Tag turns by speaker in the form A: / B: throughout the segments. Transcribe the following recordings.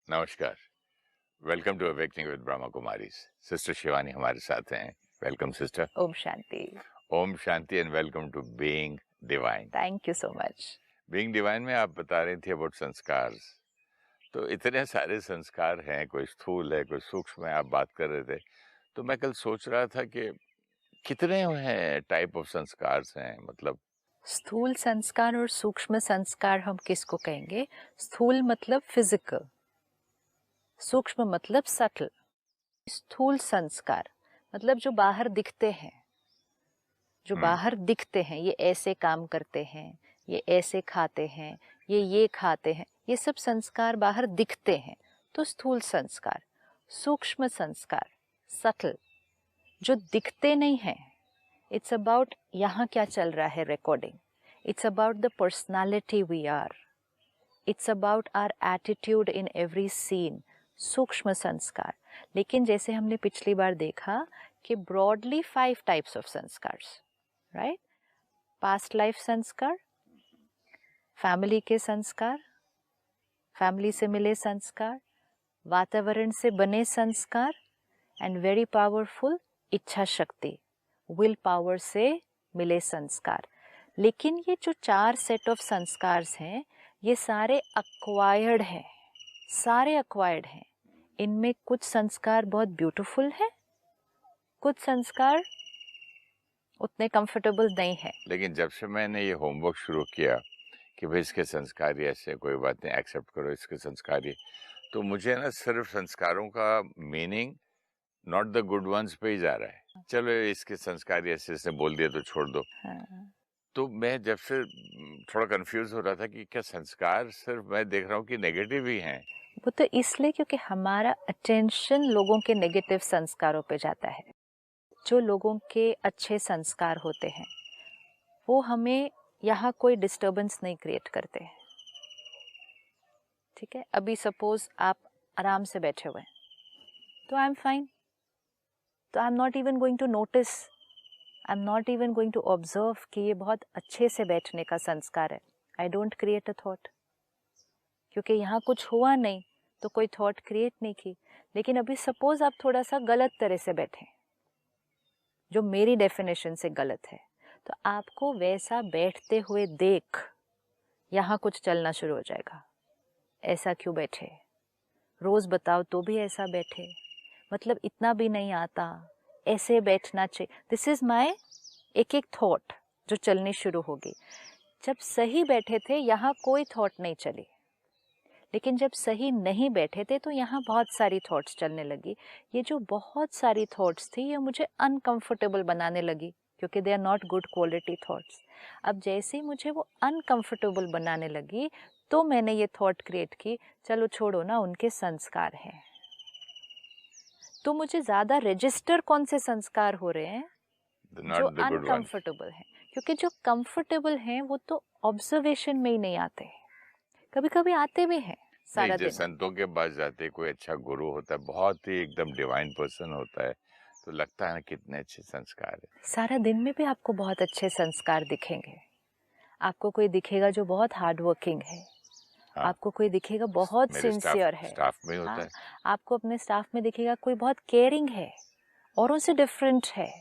A: नमस्कार। Welcome to awakening with Brahma Kumari. Sister Shivani हमारे साथ हैं। Welcome sister.
B: ओम शांति।
A: ओम शांति and welcome to being divine.
B: Thank you so much.
A: Being divine में आप बता रही थी अबाउट संस्कार। तो इतने सारे संस्कार हैं, कोई स्थूल है, कोई सूक्ष्म है, आप बात कर रहे थे। तो मैं कल सोच रहा था कि कितने हैं टाइप ऑफ संस्कार हैं, मतलब
B: स्थूल संस्कार और सूक्ष्म संस्कार हम किसको कहेंगे? स्थूल मतलब फिजिकल, सूक्ष्म मतलब सटल। स्थूल संस्कार मतलब जो बाहर दिखते हैं, ये ऐसे काम करते हैं, ये ऐसे खाते हैं, ये खाते हैं, ये सब संस्कार बाहर दिखते हैं, तो स्थूल संस्कार। सूक्ष्म संस्कार सटल, जो दिखते नहीं हैं। इट्स अबाउट यहाँ क्या चल रहा है, recording. It's about the personality we are, it's about our attitude in every scene. सूक्ष्म संस्कार। लेकिन जैसे हमने पिछली बार देखा कि ब्रॉडली 5 टाइप्स ऑफ संस्कार्स, राइट? पास्ट लाइफ संस्कार, फैमिली के संस्कार, फैमिली से मिले संस्कार, वातावरण से बने संस्कार, एंड वेरी पावरफुल इच्छा शक्ति, विल पावर से मिले संस्कार। लेकिन ये जो 4 सेट ऑफ संस्कार्स हैं, ये सारे अक्वायर्ड हैं, इनमें कुछ संस्कार बहुत ब्यूटीफुल हैं, कुछ संस्कार उतने कंफर्टेबल नहीं है।
A: लेकिन जब से मैंने ये होमवर्क शुरू किया कि भाई इसके संस्कार ऐसे, कोई बात नहीं, एक्सेप्ट करो इसके संस्कार, तो मुझे ना सिर्फ संस्कारों का meaning not the good ones पे ही जा रहा है। चलो इसके संस्कार ऐसे इसने बोल दिया तो छोड़ दो।
B: हाँ।
A: तो मैं जब से थोड़ा कंफ्यूज हो रहा था कि क्या संस्कार सिर्फ मैं देख रहा हूँ कि नेगेटिव ही हैं।
B: वो तो इसलिए क्योंकि हमारा अटेंशन लोगों के नेगेटिव संस्कारों पे जाता है। जो लोगों के अच्छे संस्कार होते हैं वो हमें यहाँ कोई डिस्टर्बेंस नहीं क्रिएट करते हैं, ठीक है? अभी सपोज आप आराम से बैठे हुए हैं, तो आई एम फाइन, तो I am not even going to notice, I am not even going to observe कि ये बहुत अच्छे से बैठने का संस्कार है। I don't create a thought, क्योंकि यहाँ कुछ हुआ नहीं तो कोई थॉट क्रिएट नहीं की। लेकिन अभी सपोज आप थोड़ा सा गलत तरह से बैठे, जो मेरी डेफिनेशन से गलत है, तो आपको वैसा बैठते हुए देख यहाँ कुछ चलना शुरू हो जाएगा। ऐसा क्यों बैठे, रोज बताओ तो भी ऐसा बैठे, मतलब इतना भी नहीं आता, ऐसे बैठना चाहिए। दिस इज माई एक थॉट जो चलनी शुरू होगी। जब सही बैठे थे यहाँ कोई थॉट नहीं चली, लेकिन जब सही नहीं बैठे थे तो यहाँ बहुत सारी थॉट्स चलने लगी। ये जो बहुत सारी थॉट्स थी ये मुझे अनकंफर्टेबल बनाने लगी, क्योंकि they are not good quality thoughts. अब जैसे ही मुझे वो अनकंफर्टेबल बनाने लगी तो मैंने ये थॉट क्रिएट की, चलो छोड़ो ना, उनके संस्कार हैं। तो मुझे ज्यादा रजिस्टर कौन से संस्कार हो रहे हैं? जो अनकंफर्टेबल हैं, क्योंकि जो कंफर्टेबल हैं वो तो ऑब्जर्वेशन में ही नहीं आते, कभी कभी आते भी हैं सारा दिन।
A: संतों के पास जाते, कोई अच्छा गुरु होता है, बहुत ही एकदम डिवाइन पर्सन होता है, तो लगता है ना कितने अच्छे संस्कार है।
B: सारा दिन में भी आपको बहुत अच्छे संस्कार दिखेंगे। आपको कोई दिखेगा जो बहुत हार्ड वर्किंग है। हाँ। आपको कोई दिखेगा बहुत सिंसियर है।
A: स्टाफ में होता है।
B: आपको अपने स्टाफ में दिखेगा कोई बहुत केयरिंग है, औरों से डिफरेंट है।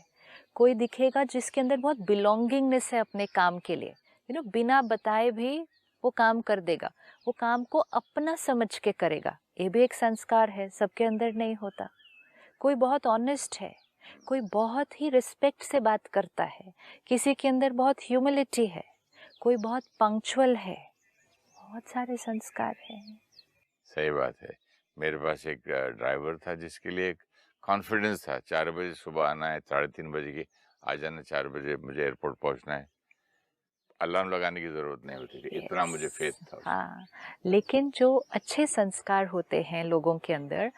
B: कोई दिखेगा जिसके अंदर बहुत बिलोंगिंगनेस है अपने काम के लिए, बिना बताए भी वो काम कर देगा, वो काम को अपना समझ के करेगा। ये भी एक संस्कार है, सबके अंदर नहीं होता। कोई बहुत ऑनेस्ट है, कोई बहुत ही रिस्पेक्ट से बात करता है, किसी के अंदर बहुत ह्यूमिलिटी है, कोई बहुत पंक्चुअल है। बहुत सारे संस्कार हैं।
A: सही बात है। मेरे पास एक ड्राइवर था जिसके लिए एक कॉन्फिडेंस था, 4 बजे सुबह आना है, 3:30 बजे की आ जाना, 4 बजे मुझे एयरपोर्ट पहुंचना है, अलार्म लगाने की जरूरत नहीं होती थी। इतना मुझे फेथ था।
B: हाँ, लेकिन जो अच्छे संस्कार होते हैं लोगों के अंदर,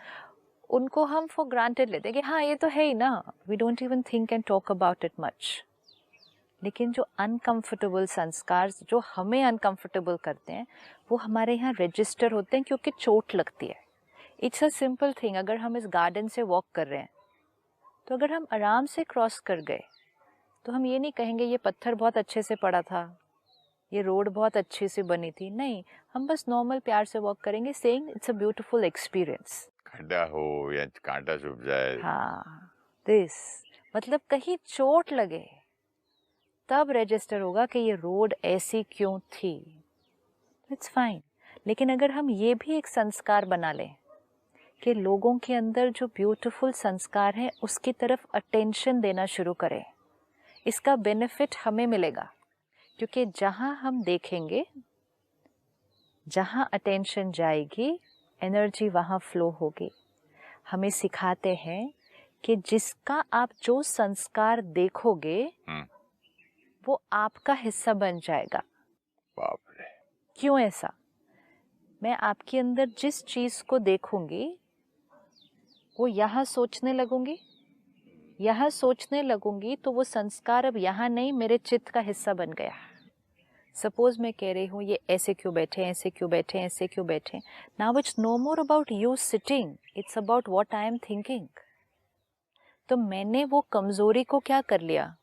B: उनको हम फॉर ग्रांटेड लेते हैं कि हाँ ये तो है ही ना, we don't even think and talk about it much. लेकिन जो अनकंफर्टेबल संस्कार जो हमें अनकंफर्टेबल करते हैं वो हमारे यहाँ रजिस्टर होते हैं, क्योंकि चोट लगती है। It's a simple thing. अगर हम इस गार्डन से वॉक कर रहे हैं तो अगर हम आराम से क्रॉस कर गए तो हम ये नहीं कहेंगे ये पत्थर बहुत अच्छे से पड़ा था, ये रोड बहुत अच्छे से बनी थी, नहीं, हम बस नॉर्मल प्यार से वॉक करेंगे, saying it's a beautiful experience.
A: खड्डा हो या कांटा चुभ जाए,
B: हाँ, दिस मतलब कहीं चोट लगे तब रजिस्टर होगा कि ये रोड ऐसी क्यों थी, इट्स फाइन। लेकिन अगर हम ये भी एक संस्कार बना लें कि लोगों के अंदर जो ब्यूटीफुल संस्कार है उसकी तरफ अटेंशन देना शुरू करें, इसका बेनिफिट हमें मिलेगा। क्योंकि जहाँ हम देखेंगे, जहाँ अटेंशन जाएगी, एनर्जी वहाँ फ्लो होगी। हमें सिखाते हैं कि जिसका आप जो संस्कार देखोगे वो आपका हिस्सा बन जाएगा।
A: बाप रे।
B: क्यों ऐसा? मैं आपके अंदर जिस चीज को देखूंगी वो यहाँ सोचने लगूंगी, यहाँ सोचने लगूंगी तो वो संस्कार अब यहाँ नहीं, मेरे चित्त का हिस्सा बन गया। सपोज मैं कह रही हूँ ये ऐसे क्यों बैठे, ऐसे क्यों बैठे, ऐसे क्यों बैठे, now it's no more about you sitting, it's about what I am thinking. तो मैंने वो कमजोरी को क्या कर लिया,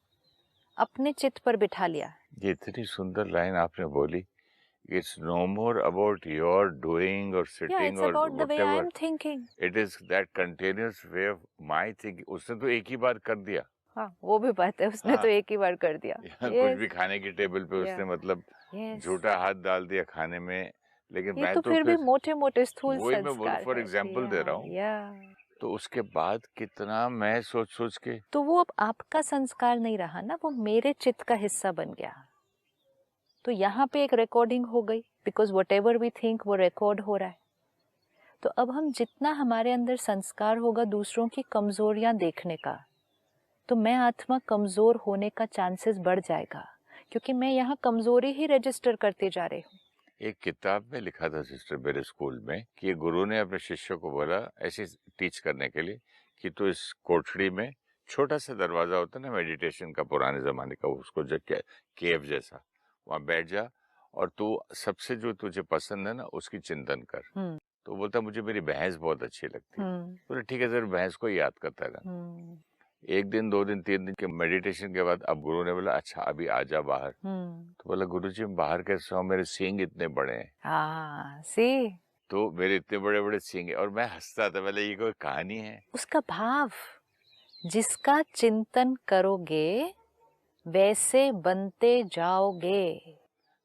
B: अपने चित्त पर बिठा लिया।
A: ये इतनी सुंदर लाइन आपने बोली, it's no more about your doing और
B: Yeah,
A: सिटिंग
B: it's
A: और
B: about the way I
A: whatever,
B: am thinking.
A: It is that continuous way of my thinking. उसने तो एक ही बार कर दिया।
B: हाँ, वो भी बात है, उसने
A: हाँ।
B: तो एक ही बार कर दिया।
A: कुछ भी खाने की टेबल पे उसने
B: Yeah.
A: मतलब
B: Yes.
A: झूठा हाथ डाल दिया खाने में। लेकिन
B: ये
A: मैं
B: तो
A: तो
B: फिर भी
A: फिर
B: मोटे मोटे स्थूल
A: वही मैं
B: संस्कार
A: फॉर
B: है।
A: एग्जांपल दे रहा हूँ।
B: Yeah.
A: तो उसके बाद कितना मैं सोच सोच के,
B: तो वो अब आपका संस्कार नहीं रहा ना, वो मेरे चित्त का हिस्सा बन गया। तो यहाँ पे एक रिकॉर्डिंग हो गई, because whatever we think वो रिकॉर्ड हो रहा है। तो अब हम जितना हमारे अंदर संस्कार होगा दूसरों की कमजोरियां देखने का, तो मैं आत्मा कमजोर होने का चांसेस बढ़ जाएगा, क्योंकि मैं यहाँ कमजोरी ही रजिस्टर करते जा रही हूँ।
A: एक किताब में लिखा था सिस्टर मेरे स्कूल में कि गुरु ने अपने शिष्य को बोला ऐसे टीच करने के लिए कि तू इस कोठड़ी में, छोटा सा दरवाजा होता है ना मेडिटेशन का पुराने जमाने का, उसको जो केव जैसा, वहां बैठ जा और तू सबसे जो तुझे पसंद है ना उसकी चिंतन कर। तो बोलता मुझे मेरी भैंस बहुत अच्छी लगती है। बोले ठीक है सर, भैंस को ही याद करता रहा। एक दिन, 2 दिन, 3 दिन के मेडिटेशन के बाद अब गुरु ने बोला अच्छा अभी आजा बाहर। तो बोला गुरुजी मैं बाहर कैसे आऊं, मेरे सींग इतने बड़े हैं।
B: हाँ, सी,
A: तो मेरे इतने बड़े बड़े सींग हैं। और मैं हंसता था, बोले ये कोई कहानी है?
B: उसका भाव, जिसका चिंतन करोगे वैसे बनते जाओगे।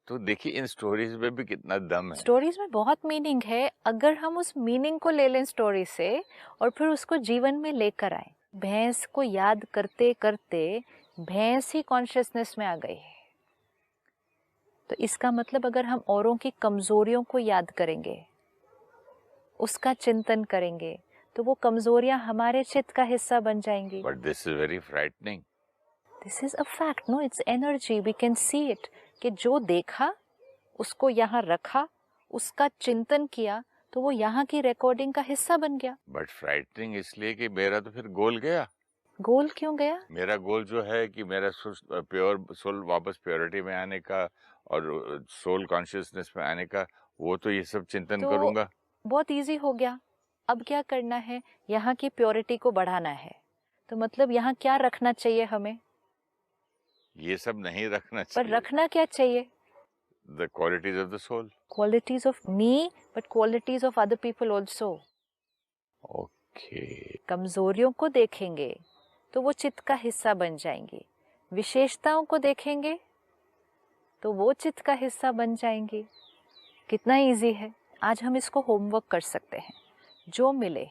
A: तो देखिए इन स्टोरीज में भी कितना दम है।
B: स्टोरीज में बहुत मीनिंग है, अगर हम उस मीनिंग को ले लें स्टोरी से और फिर उसको जीवन में लेकर आए। भैंस को याद करते करते भैंस ही कॉन्शियसनेस में आ गई है। तो इसका मतलब अगर हम औरों की कमजोरियों को याद करेंगे, उसका चिंतन करेंगे, तो वो कमजोरियां हमारे चित्त का हिस्सा बन जाएंगी।
A: But this is very frightening.
B: This is a fact, no, it's energy, we can see it. कि जो देखा उसको यहाँ रखा, उसका चिंतन किया, तो वो यहाँ की रिकॉर्डिंग का हिस्सा बन गया।
A: बट फ्राइटनिंग इसलिए कि मेरा तो फिर गोल गया।
B: गोल क्यों गया?
A: मेरा गोल जो है कि मेरा प्योर सोल वापस प्योरिटी में आने का और सोल कॉन्शियसनेस में आने का, वो तो ये सब चिंतन
B: तो
A: करूंगा।
B: बहुत इजी हो गया। अब क्या करना है, यहाँ की प्योरिटी को बढ़ाना है। तो मतलब यहाँ क्या रखना चाहिए हमें?
A: ये सब नहीं रखना
B: पर
A: चाहिए।
B: रखना क्या चाहिए?
A: The qualities of the soul.
B: Qualities of me, but qualities of other people also.
A: Okay.
B: कमजोरियों को देखेंगे तो वो चित्त का हिस्सा बन जाएंगी, विशेषताओं को देखेंगे तो वो चित्त का हिस्सा बन जाएंगी। कितना इजी है। आज हम इसको होमवर्क कर सकते हैं। जो मिले,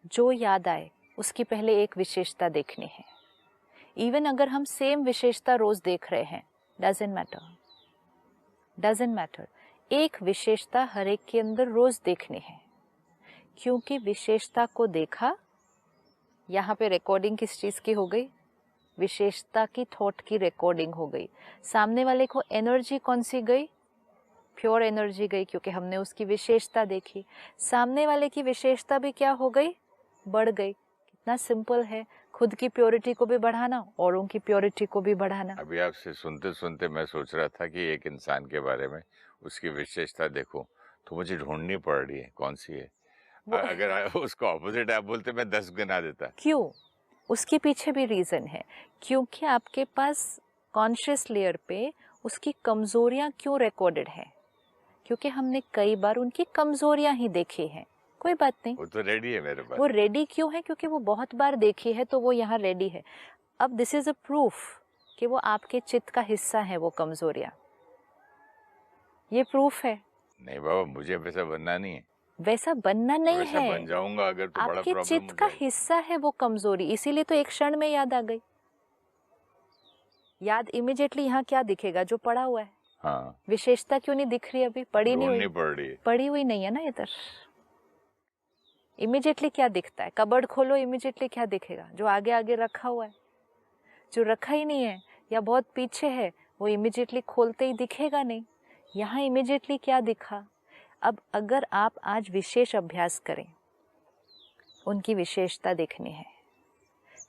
B: जो याद आए, उसकी पहले एक विशेषता देखनी है। इवन अगर हम सेम विशेषता रोज देख रहे हैं, डजंट मैटर, एक विशेषता हर एक के अंदर रोज देखनी है। क्योंकि विशेषता को देखा, यहाँ पे रिकॉर्डिंग किस चीज की हो गई? विशेषता की थॉट की रिकॉर्डिंग हो गई। सामने वाले को एनर्जी कौन सी गई? प्योर एनर्जी गई, क्योंकि हमने उसकी विशेषता देखी। सामने वाले की विशेषता भी क्या हो गई? बढ़ गई। कितना सिंपल है, खुद की प्योरिटी को भी बढ़ाना, औरों की प्योरिटी को भी बढ़ाना।
A: अभी आपसे सुनते सुनते मैं सोच रहा था कि एक इंसान के बारे में उसकी विशेषता देखूं तो मुझे ढूंढनी पड़ रही है कौन सी है। अगर उसको ऑपोजिट आप बोलते मैं 10 गिना देता।
B: क्यों? उसके पीछे भी रीजन है। क्योंकि आपके पास कॉन्शियस लेयर पे उसकी कमजोरियां क्यों रिकॉर्डेड है? क्योंकि हमने कई बार उनकी कमजोरियां ही देखी हैं। कोई बात नहीं,
A: वो तो रेडी है मेरे पास।
B: वो रेडी क्यों है? क्योंकि वो बहुत बार देखी है, तो वो यहाँ रेडी है। अब दिस इज अ प्रूफ कि वो आपके चित्त का हिस्सा है, वो कमजोरियां। ये प्रूफ है।
A: नहीं बाबा, मुझे वैसा बनना नहीं है।
B: वैसा बनना नहीं
A: वैसा
B: है,
A: बन जाऊंगा अगर तो बड़ा
B: आपके
A: प्रॉब्लम
B: चित्त
A: हो
B: का
A: जाएगी।
B: हिस्सा है वो कमजोरी, इसीलिए तो एक क्षण में याद आ गई। याद इमिडिएटली यहाँ क्या दिखेगा? जो पड़ा हुआ है।
A: हाँ,
B: विशेषता क्यों नहीं दिख रही? अभी पड़ी नहीं
A: ढूंढनी
B: हुई,
A: पड़ रही है।
B: पड़ी हुई नहीं है ना इधर। इमिडिएटली क्या दिखता है? कबर्ड खोलो, इमिडिएटली क्या दिखेगा? जो आगे आगे रखा हुआ है। जो रखा ही नहीं है या बहुत पीछे है, वो इमिडिएटली खोलते ही दिखेगा नहीं। यहाँ इमिडिएटली क्या दिखा? अब अगर आप आज विशेष अभ्यास करें, उनकी विशेषता देखनी है,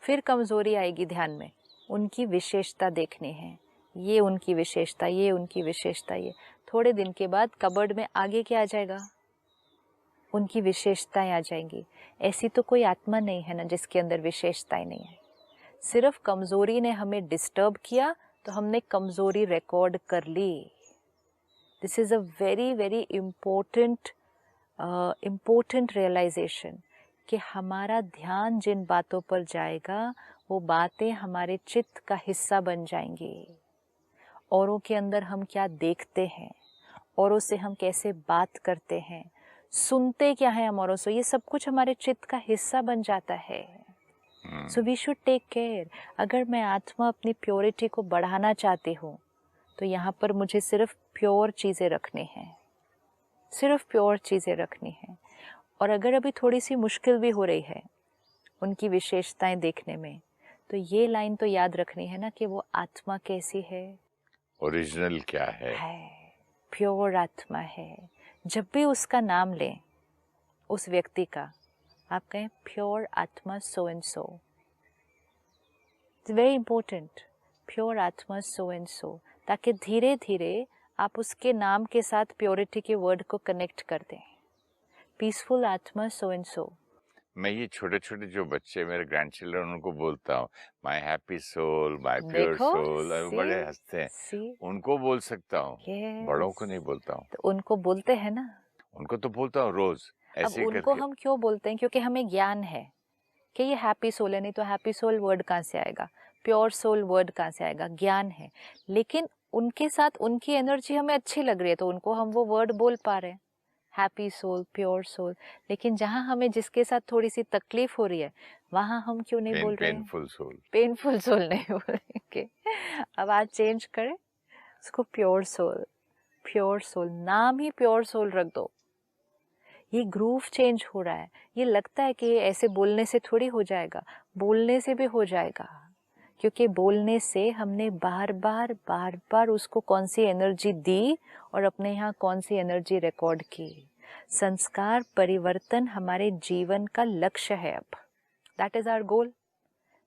B: फिर कमजोरी आएगी ध्यान में, उनकी विशेषता देखनी है, ये उनकी विशेषता, ये उनकी विशेषता, ये थोड़े दिन के बाद कबर्ड में आगे क्या आ जाएगा? उनकी विशेषताएं आ जाएंगी। ऐसी तो कोई आत्मा नहीं है ना जिसके अंदर विशेषताएं नहीं है। सिर्फ कमजोरी ने हमें डिस्टर्ब किया तो हमने कमजोरी रिकॉर्ड कर ली। This is a very very important realization कि हमारा ध्यान जिन बातों पर जाएगा वो बातें हमारे चित्त का हिस्सा बन जाएंगी। औरों के अंदर हम क्या देखते हैं, औरों से हम कैसे बात करते हैं, सुनते क्या है हम औरों से, ये सब कुछ हमारे चित्त का हिस्सा बन जाता है। So we should take care. अगर मैं आत्मा अपनी प्योरिटी को बढ़ाना चाहती हूँ तो यहाँ पर मुझे सिर्फ प्योर चीज़ें रखनी हैं, सिर्फ प्योर चीज़ें रखनी हैं। और अगर अभी थोड़ी सी मुश्किल भी हो रही है उनकी विशेषताएं देखने में, तो ये लाइन तो याद रखनी है ना कि वो आत्मा कैसी है,
A: ओरिजिनल क्या है,
B: प्योर आत्मा है। जब भी उसका नाम लें उस व्यक्ति का, आप कहें प्योर आत्मा so and so. It's very important, pure आत्मा सो एंड सो, ताकि धीरे धीरे आप उसके नाम के साथ प्योरिटी के वर्ड को कनेक्ट कर दें। पीसफुल आत्मा सो एंड सो।
A: मैं ये छोटे छोटे जो बच्चे मेरे ग्रैंड चिल्ड्रन उनको बोलता हूँ my happy soul, my pure
B: देखो,
A: सोल, और वो बड़े हंसते हैं। उनको बोल सकता हूँ, बड़ों को नहीं बोलता हूँ।
B: तो उनको बोलते हैं ना,
A: उनको तो बोलता हूँ रोज
B: अब
A: ऐसे ही
B: उनको
A: करके।
B: हम क्यों बोलते हैं? क्योंकि हमें ज्ञान है कि ये हैप्पी सोल है, नहीं तो हैप्पी सोल वर्ड कहाँ से आएगा, प्योर सोल वर्ड कहाँ से आएगा? ज्ञान है। लेकिन उनके साथ उनकी एनर्जी हमें अच्छी लग रही है तो उनको हम वो वर्ड बोल पा रहे हैं, हैप्पी सोल, प्योर सोल। लेकिन जहाँ हमें जिसके साथ थोड़ी सी तकलीफ हो रही है वहाँ हम क्यों नहीं बोल रहे हैं?
A: Painful soul.
B: पेनफुल सोल नहीं बोलेंगे। अब आज चेंज करें उसको, प्योर सोल। प्योर सोल, नाम ही प्योर सोल रख दो। ये ग्रूव चेंज हो रहा है। ये लगता है कि ऐसे बोलने से थोड़ी हो जाएगा, बोलने से भी हो जाएगा, क्योंकि बोलने से हमने बार बार उसको कौन सी एनर्जी दी और अपने यहाँ कौन सी एनर्जी रिकॉर्ड की। संस्कार परिवर्तन हमारे जीवन का लक्ष्य है। अब that is our goal,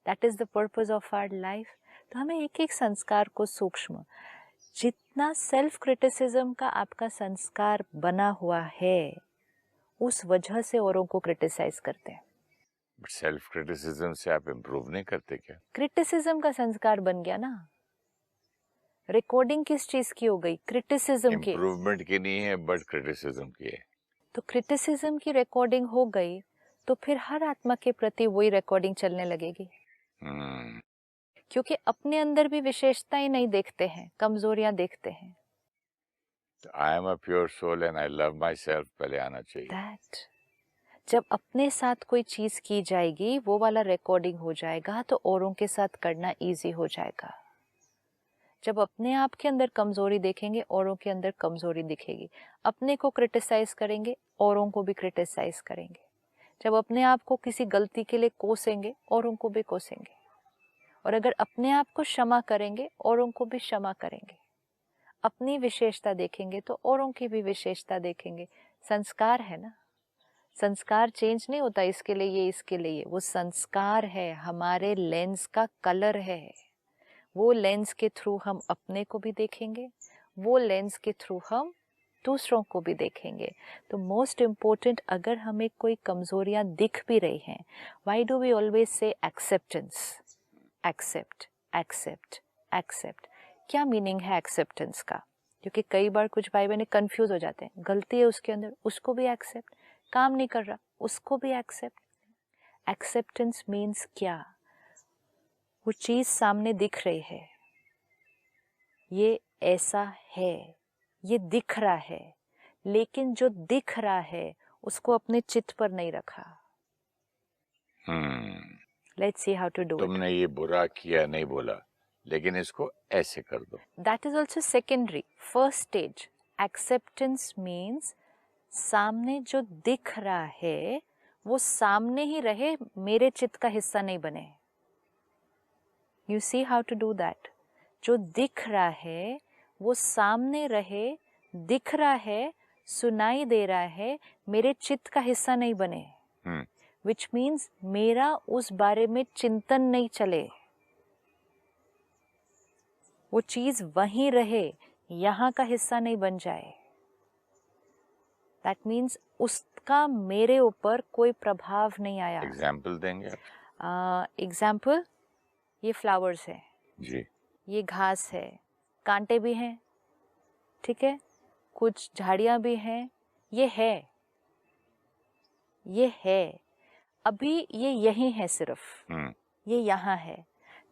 B: that is the purpose of our life. तो हमें एक एक संस्कार को सूक्ष्म, जितना सेल्फ क्रिटिसिज्म का आपका संस्कार बना हुआ है उस वजह से औरों को क्रिटिसाइज करते हैं।
A: सेल्फ क्रिटिसिज्म से आप इम्प्रूव नहीं करते क्या?
B: क्रिटिसिज्म का संस्कार बन गया ना। रिकॉर्डिंग किस चीज की हो गई? क्रिटिसिज्म की।
A: इम्प्रूवमेंट की नहीं है बट क्रिटिसिज्म की है।
B: तो क्रिटिसिज्म की रिकॉर्डिंग हो गई तो फिर हर आत्मा के प्रति वही रिकॉर्डिंग चलने लगेगी। क्योंकि अपने अंदर भी विशेषताएं नहीं देखते हैं, कमजोरियां देखते हैं।
A: I am a pure soul and I love myself पहले आना चाहिए।
B: दैट जब अपने साथ कोई चीज की जाएगी वो वाला रिकॉर्डिंग हो जाएगा तो औरों के साथ करना इजी हो जाएगा। जब अपने आप के अंदर कमजोरी देखेंगे औरों के अंदर कमजोरी दिखेगी। अपने को क्रिटिसाइज करेंगे औरों को भी क्रिटिसाइज करेंगे। जब अपने आप को किसी गलती के लिए कोसेंगे औरों को भी कोसेंगे। और अगर अपने आप को क्षमा करेंगे औरों को भी क्षमा करेंगे। अपनी विशेषता देखेंगे तो औरों की भी विशेषता देखेंगे। संस्कार है ना, संस्कार चेंज नहीं होता इसके लिए ये, इसके लिए ये। वो संस्कार है, हमारे लेंस का कलर है। वो लेंस के थ्रू हम अपने को भी देखेंगे, वो लेंस के थ्रू हम दूसरों को भी देखेंगे। तो मोस्ट इम्पोर्टेंट, अगर हमें कोई कमजोरियां दिख भी रही हैं, why do we always say acceptance, accept accept accept? क्या मीनिंग है एक्सेप्टेंस का, क्योंकि कई बार कुछ भाई बहन कंफ्यूज हो जाते हैं, गलती है उसके अंदर, उसको भी एक्सेप्ट, काम नहीं कर रहा उसको भी एक्सेप्ट। एक्सेप्टेंस मीन्स क्या, वो चीज सामने दिख रही है, ये ऐसा है, ये दिख रहा है, लेकिन जो दिख रहा है उसको अपने चित्त पर नहीं रखा। Let's see how to do it.
A: तुमने ये बुरा किया नहीं बोला, लेकिन इसको ऐसे कर दो।
B: That is also secondary. First stage acceptance means सामने जो दिख रहा है वो सामने ही रहे, मेरे चित्त का हिस्सा नहीं बने। You see how to do that. जो दिख रहा है वो सामने रहे, दिख रहा है, सुनाई दे रहा है, मेरे चित्त का हिस्सा नहीं बने। विच मीन्स मेरा उस बारे में चिंतन नहीं चले, वो चीज वहीं रहे, यहाँ का हिस्सा नहीं बन जाए। दैट मीन्स उसका मेरे ऊपर कोई प्रभाव नहीं आया।
A: एग्जाम्पल देंगे आप?
B: एग्जाम्पल, ये फ्लावर्स है
A: जी,
B: ये घास है, कांटे भी हैं, ठीक है, कुछ झाड़ियां भी हैं, ये है, अभी ये यही है सिर्फ, ये यहाँ है।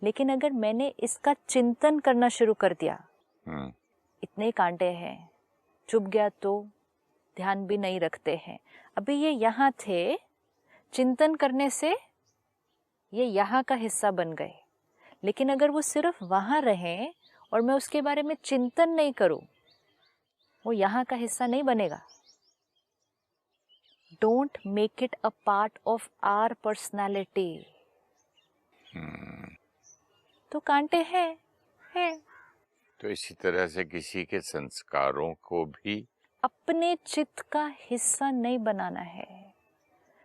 B: लेकिन अगर मैंने इसका चिंतन करना शुरू कर दिया, इतने कांटे हैं, चुभ गया तो ध्यान भी नहीं रखते हैं, अभी ये यहाँ थे, चिंतन करने से ये यहाँ का हिस्सा बन गए। लेकिन अगर वो सिर्फ वहाँ रहें और मैं उसके बारे में चिंतन नहीं करूं, वो यहाँ का हिस्सा नहीं बनेगा। Don't make it a part of our personality. तो कांटे हैं।
A: तो इसी तरह से किसी के संस्कारों को भी
B: अपने चित्त का हिस्सा नहीं बनाना है।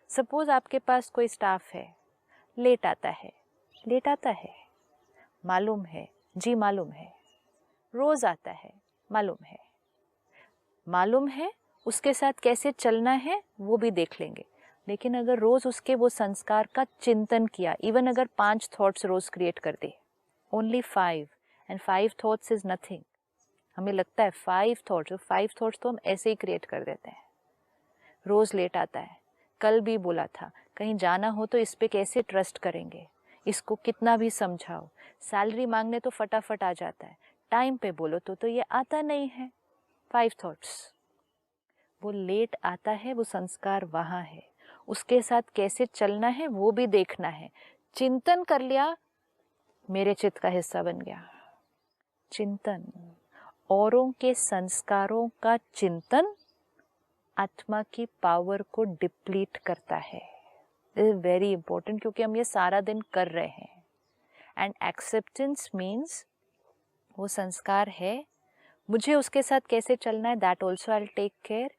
B: सपोज आपके पास कोई स्टाफ है, लेट आता है, मालूम है जी, मालूम है, रोज आता है, मालूम है, उसके साथ कैसे चलना है वो भी देख लेंगे। लेकिन अगर रोज उसके वो संस्कार का चिंतन किया, इवन अगर 5 थॉट्स रोज क्रिएट कर दे, only 5, and 5 thoughts is nothing. हमें लगता है 5 थॉट्स तो हम ऐसे ही क्रिएट कर देते हैं। रोज लेट आता है, कल भी बोला था, कहीं जाना हो तो इस पे कैसे ट्रस्ट करेंगे, इसको कितना भी समझाओ, सैलरी मांगने तो फटाफट आ जाता है, टाइम पे बोलो तो ये आता नहीं है। 5 थॉट्स, वो लेट आता है, वो संस्कार वहाँ है, उसके साथ कैसे चलना है वो भी देखना है। चिंतन कर लिया, मेरे चित्त का हिस्सा बन गया। चिंतन, औरों के संस्कारों का चिंतन आत्मा की पावर को डिप्लीट करता है। दिस इज वेरी इंपॉर्टेंट, क्योंकि हम ये सारा दिन कर रहे हैं। एंड एक्सेप्टेंस मीन्स वो संस्कार है, मुझे उसके साथ कैसे चलना है, that also I will take care,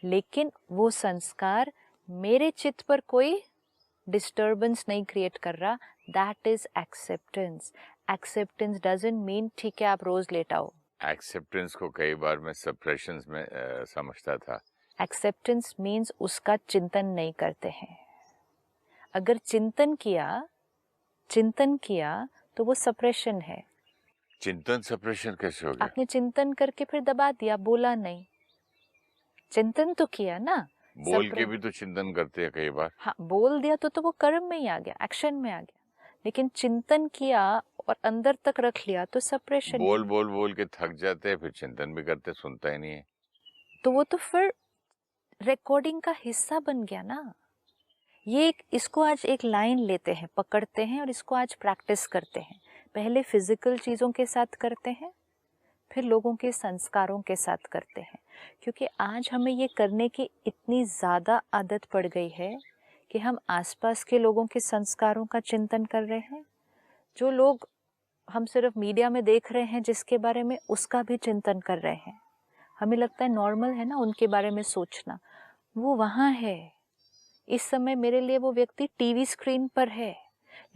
B: लेकिन वो संस्कार मेरे चित्त पर कोई डिस्टर्बेंस नहीं क्रिएट कर रहा। That is acceptance. Acceptance doesn't mean ठीक है आप रोज लेट आओ।
A: एक्सेप्टेंस को कई बार मैं सप्रेशंस में समझता था।
B: एक्सेप्टेंस मीन्स उसका चिंतन नहीं करते हैं। अगर चिंतन किया तो वो सप्रेशन है।
A: चिंतन सप्रेशन कैसे हो गया?
B: आपने चिंतन करके फिर दबा दिया, बोला नहीं, चिंतन तो किया ना।
A: बोल के भी तो चिंतन करते हैं कई बार।
B: हाँ, बोल दिया तो वो कर्म में ही आ गया, एक्शन में आ गया। लेकिन चिंतन किया और अंदर तक रख लिया तो सप्रेशन।
A: बोल के थक जाते हैं, फिर चिंतन भी करते, सुनता ही नहीं है।
B: तो वो तो फिर रिकॉर्डिंग का हिस्सा बन गया ना। इसको आज एक लाइन लेते हैं, पकड़ते हैं और इसको आज प्रैक्टिस करते हैं। पहले फिजिकल चीज़ों के साथ करते हैं, फिर लोगों के संस्कारों के साथ करते हैं। क्योंकि आज हमें ये करने की इतनी ज़्यादा आदत पड़ गई है कि हम आसपास के लोगों के संस्कारों का चिंतन कर रहे हैं, जो लोग हम सिर्फ मीडिया में देख रहे हैं जिसके बारे में, उसका भी चिंतन कर रहे हैं। हमें लगता है नॉर्मल है ना उनके बारे में सोचना, वो वहाँ है। इस समय मेरे लिए वो व्यक्ति टीवी स्क्रीन पर है,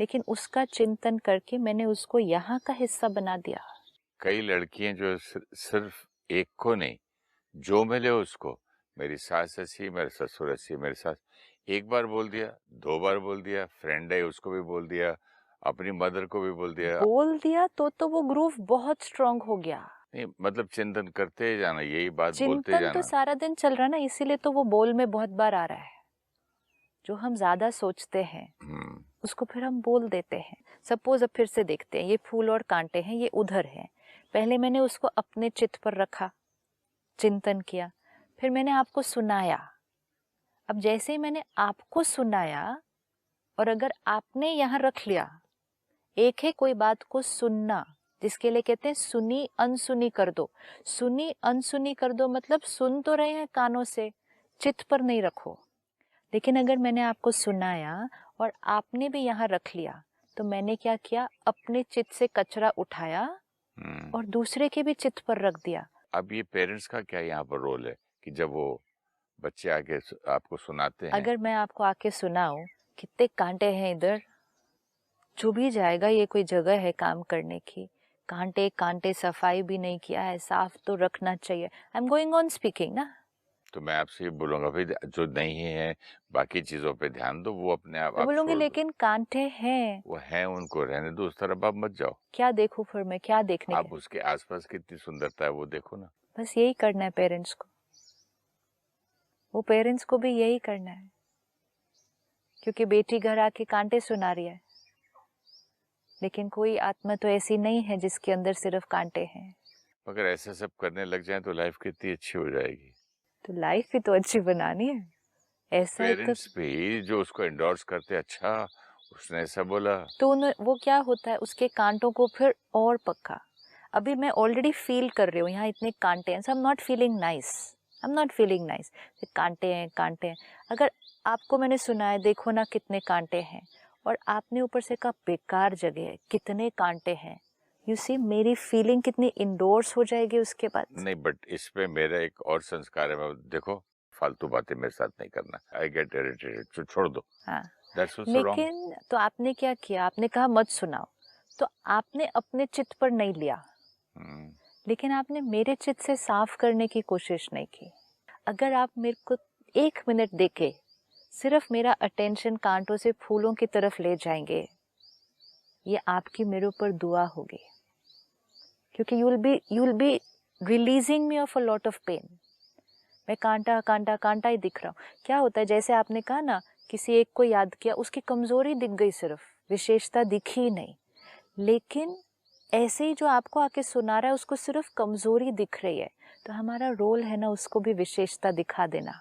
B: लेकिन उसका चिंतन करके मैंने उसको यहाँ का हिस्सा बना दिया।
A: कई लड़कियां जो सिर्फ एक को नहीं, जो मिले उसको, मेरी सास ऐसी, मेरे ससुर ऐसी, मेरे सास, एक बार बोल दिया, 2 बार बोल दिया, फ्रेंड है उसको भी बोल दिया, अपनी मदर को भी
B: बोल दिया तो वो ग्रूव बहुत स्ट्रांग हो गया।
A: नहीं मतलब चिंतन करते जाना, यही बात बोलते
B: चिंतन तो
A: जाना।
B: सारा दिन चल रहा ना, इसीलिए तो वो बोल में बहुत बार आ रहा है। जो हम ज्यादा सोचते हैं उसको फिर हम बोल देते हैं। सपोज अब फिर से देखते हैं, ये फूल और कांटे हैं, ये उधर हैं। पहले मैंने उसको अपने चित्त पर रखा, चिंतन किया, फिर मैंने आपको सुनाया। अब जैसे ही मैंने आपको सुनाया और अगर आपने यहाँ रख लिया, एक है कोई बात को सुनना, जिसके लिए कहते हैं सुनी अनसुनी कर दो। सुनी अनसुनी कर दो मतलब सुन तो रहे हैं कानों से, चित्त पर नहीं रखो। लेकिन अगर मैंने आपको सुनाया और आपने भी यहाँ रख लिया, तो मैंने क्या किया, अपने चित्त से कचरा उठाया और दूसरे के भी चित्त पर रख दिया।
A: अब ये पेरेंट्स का क्या यहाँ पर रोल है कि जब वो बच्चे आके आपको सुनाते हैं?
B: अगर मैं आपको आके सुनाऊं कितने कांटे हैं इधर, चुभ ही जाएगा। ये कोई जगह है काम करने की? कांटे कांटे, सफाई भी नहीं किया है, साफ तो रखना चाहिए। I am going on speaking ना।
A: तो मैं आपसे ये बोलूंगा भाई, जो नहीं है बाकी चीजों पे ध्यान दो, वो अपने आप
B: मैं बोलूंगी
A: छोड़ दो।
B: लेकिन कांटे हैं,
A: वो है, उनको रहने दो, उस तरफ आप मत जाओ।
B: क्या देखूं फिर मैं, क्या देखने
A: आप
B: के?
A: उसके आसपास कितनी सुंदरता है वो देखो ना।
B: बस यही करना है पेरेंट्स को, वो पेरेंट्स को भी यही करना है। क्योंकि बेटी घर आके कांटे सुना रही है, लेकिन कोई आत्मा तो ऐसी नहीं है जिसके अंदर सिर्फ कांटे हैं।
A: अगर ऐसा सब करने लग जाए तो लाइफ कितनी अच्छी हो जाएगी।
B: तो लाइफ भी तो अच्छी बनानी है। ऐसा है तो
A: पेरेंट्स भी जो उसको एंडोर्स करते, अच्छा उसने ऐसा बोला,
B: तो वो क्या होता है, उसके कांटों को फिर और पक्का। अभी मैं ऑलरेडी फील कर रही हूँ यहाँ इतने कांटे हैं, so I am not feeling nice, I am not feeling nice. कांटे हैं कांटे हैं। अगर आपको मैंने सुनाया देखो ना कितने कांटे हैं, और आपने ऊपर से कहा बेकार जगह है, कितने कांटे हैं, यू सी मेरी फीलिंग कितनी इंडोर्स हो जाएगी उसके बाद।
A: नहीं बट इस पे मेरा एक और संस्कार है, मैं देखो फालतू बातें मेरे साथ नहीं करना, आई गेट इरिटेटेड, तो छोड़ दो।
B: हाँ,
A: दैट्स सो रॉन्ग।
B: लेकिन तो आपने क्या किया, आपने कहा मत सुनाओ, तो आपने अपने चित्त पर नहीं लिया, लेकिन आपने मेरे चित्त से साफ करने की कोशिश नहीं की। अगर आप मेरे को 1 मिनट देके सिर्फ मेरा अटेंशन कांटों से फूलों की तरफ ले जाएंगे, ये आपकी मेरे ऊपर दुआ होगी। क्योंकि you will be releasing me of a lot of pain. मैं कांटा कांटा कांटा ही दिख रहा हूँ। क्या होता है, जैसे आपने कहा ना, किसी एक को याद किया, उसकी कमजोरी दिख गई, सिर्फ विशेषता दिखी ही नहीं। लेकिन ऐसे ही जो आपको आके सुना रहा है उसको सिर्फ कमजोरी दिख रही है, तो हमारा रोल है ना उसको भी विशेषता दिखा देना।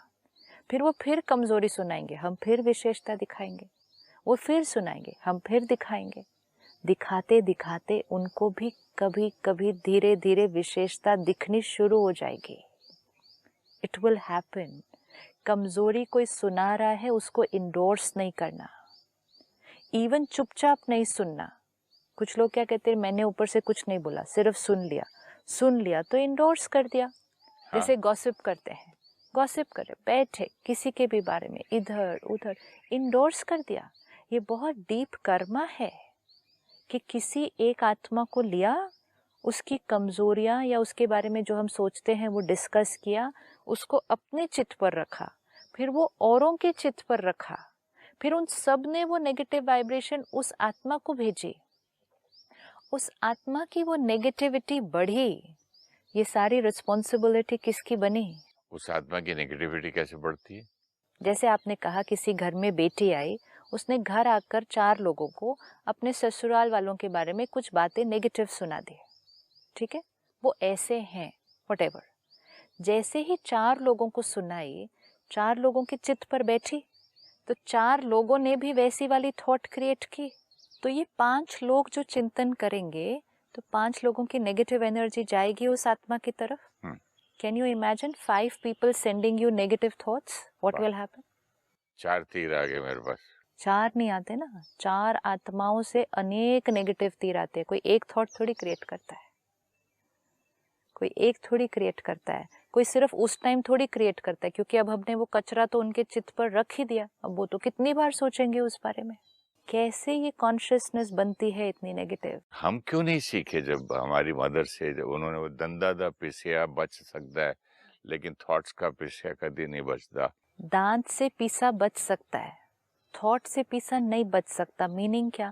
B: फिर वो फिर कमजोरी सुनाएंगे, हम फिर विशेषता दिखाएंगे, वो फिर सुनाएंगे, हम फिर दिखाएंगे। दिखाते दिखाते उनको भी कभी कभी धीरे धीरे विशेषता दिखनी शुरू हो जाएगी। It will happen. कमजोरी कोई सुना रहा है उसको इंडोर्स नहीं करना, इवन चुपचाप नहीं सुनना। कुछ लोग क्या कहते हैं, मैंने ऊपर से कुछ नहीं बोला, सिर्फ सुन लिया। सुन लिया तो इंडोर्स कर दिया। जैसे गॉसिप करते हैं, गॉसिप करे, बैठे किसी के भी बारे में इधर उधर, इंडोर्स कर दिया। ये बहुत डीप कर्मा है कि किसी एक आत्मा को लिया, उसकी कमजोरियां या उसके बारे में जो हम सोचते हैं वो डिस्कस किया, उसको अपने चित्त पर रखा, फिर वो औरों के चित्त पर रखा, फिर उन सब ने वो नेगेटिव वाइब्रेशन उस आत्मा को भेजी, उस आत्मा की वो नेगेटिविटी बढ़ी। ये सारी रिस्पॉन्सिबिलिटी किसकी बनी?
A: उस आत्मा की नेगेटिविटी कैसे बढ़ती है?
B: जैसे आपने कहा किसी घर में बेटी आई, उसने घर आकर 4 लोगों को अपने ससुराल वालों के बारे में कुछ बातें नेगेटिव सुना दी, ठीक है, वो ऐसे हैं व्हाटएवर। जैसे ही 4 लोगों को सुनाई, 4 लोगों के चित्त पर बैठी, तो 4 लोगों ने भी वैसी वाली थॉट क्रिएट की। तो ये 5 लोग जो चिंतन करेंगे, तो 5 लोगों की नेगेटिव एनर्जी जाएगी उस आत्मा की तरफ। Can you imagine 5 people sending you negative thoughts, what will happen?
A: 4 तीर आ गए मेरे पास।
B: 4 नहीं आते ना, 4 आत्माओं से अनेक नेगेटिव तीर आते हैं। कोई एक थॉट थोड़ी क्रिएट करता है, कोई एक थोड़ी क्रिएट करता है, कोई सिर्फ उस टाइम थोड़ी क्रिएट करता है, क्योंकि अब हमने वो कचरा तो उनके चित्त पर रख ही दिया, अब वो तो कितनी बार सोचेंगे उस बारे में। कैसे ये कॉन्शियसनेस बनती है इतनी नेगेटिव?
A: हम क्यों नहीं सीखे जब हमारी मदर से, जब उन्होंने वो दंदा दा पिसिया बच सकता है, लेकिन थॉट्स का पिसिया कभी नहीं बचता।
B: दांत से पीसा बच सकता है, थॉट से पीसा नहीं बच सकता। मीनिंग क्या?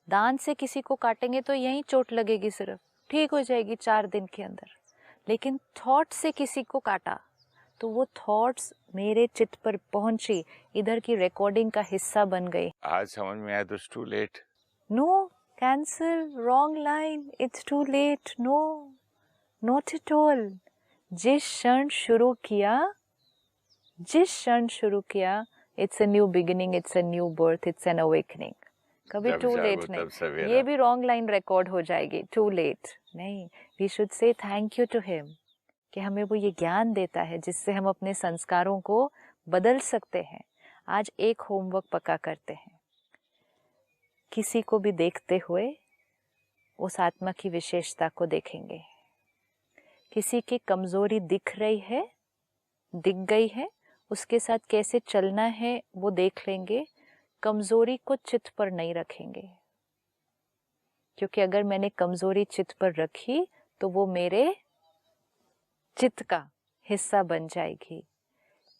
B: दांत से किसी को काटेंगे तो यहीं चोट लगेगी, सिर्फ ठीक हो जाएगी 4 दिन के अंदर। लेकिन थॉट से किसी को काटा तो वो थॉट्स मेरे चित्त पर पहुंची, इधर की रिकॉर्डिंग का हिस्सा बन गई।
A: आज समझ में आया तो it's too late.
B: No, cancel, wrong line, it's too late. No, not at all. जिस क्षण शुरू किया, it's a new beginning, it's a new birth, it's an awakening. कभी
A: जब
B: टू
A: जागो
B: लेट
A: तब
B: नहीं,
A: सवेरा।
B: ये भी रॉन्ग लाइन रिकॉर्ड हो जाएगी, टू लेट नहीं। We should say thank you to him कि हमें वो ये ज्ञान देता है जिससे हम अपने संस्कारों को बदल सकते हैं। आज एक होमवर्क पक्का करते हैं, किसी को भी देखते हुए उस आत्मा की विशेषता को देखेंगे। किसी की कमजोरी दिख गई है, उसके साथ कैसे चलना है वो देख लेंगे। कमजोरी को चित्त पर नहीं रखेंगे, क्योंकि अगर मैंने कमजोरी चित्त पर रखी तो वो मेरे चित्त का हिस्सा बन जाएगी।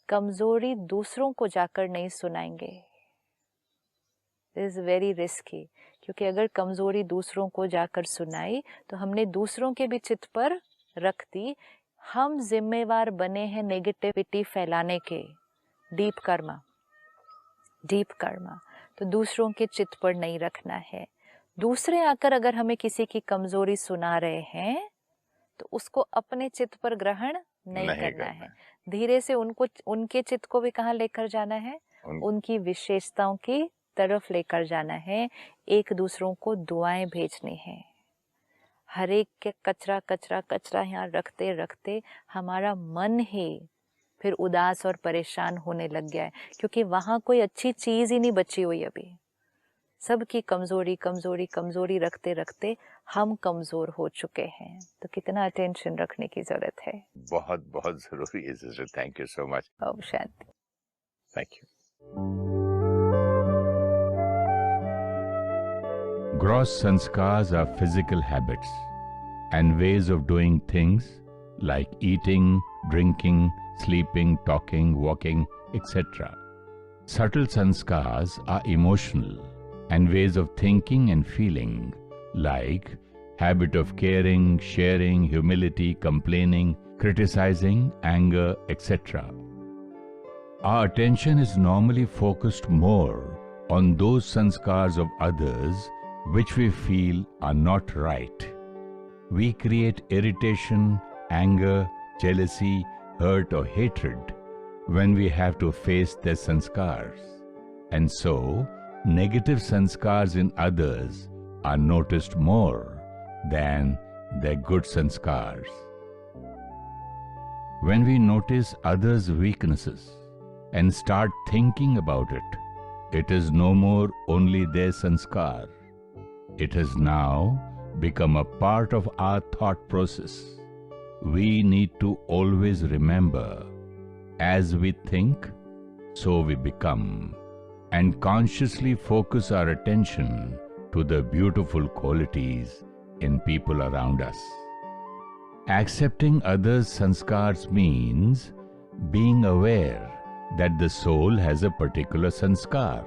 B: कमजोरी दूसरों को जाकर नहीं सुनाएंगे, दिस इज वेरी रिस्की, क्योंकि अगर कमजोरी दूसरों को जाकर सुनाई तो हमने दूसरों के भी चित्त पर रख दी। हम जिम्मेवार बने हैं नेगेटिविटी फैलाने के, डीप कर्मा, तो दूसरों के चित्त पर नहीं रखना है। दूसरे आकर अगर हमें किसी की कमजोरी सुना रहे हैं तो उसको अपने चित्त पर ग्रहण नहीं करना है। धीरे से उनके चित्त को भी कहाँ लेकर जाना है, उनकी विशेषताओं की तरफ लेकर जाना है। एक दूसरों को दुआएं भेजनी है। हर एक के कचरा यहाँ रखते रखते हमारा मन ही फिर उदास और परेशान होने लग गया है, क्योंकि वहाँ कोई अच्छी चीज ही नहीं बची हुई। अभी सबकी कमजोरी रखते रखते हम कमजोर हो चुके हैं। तो कितना अटेंशन रखने की जरूरत है।
A: बहुत बहुत जरूरी है sister. Thank you so much.
B: Om Shanti.
A: Thank you.
C: Gross sanskars are physical habits and ways of doing things like eating, drinking, sleeping, talking, walking, etc. Subtle sanskars are emotional and ways of thinking and feeling like habit of caring, sharing, humility, complaining, criticizing, anger, etc. Our attention is normally focused more on those sanskars of others which we feel are not right. We create irritation, anger, jealousy, hurt or hatred when we have to face their sanskars. And so, negative sanskars in others are noticed more than their good sanskars. When we notice others' weaknesses and start thinking about it, it is no more only their sanskar. It has now become a part of our thought process. We need to always remember, as we think, so we become, and consciously focus our attention to the beautiful qualities in people around us. Accepting others' sanskars means being aware that the soul has a particular sanskar,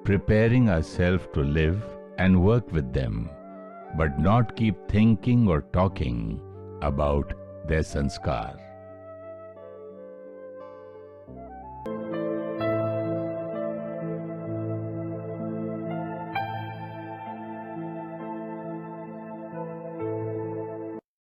C: preparing ourselves to live and work with them, but not keep thinking or talking about their sanskar.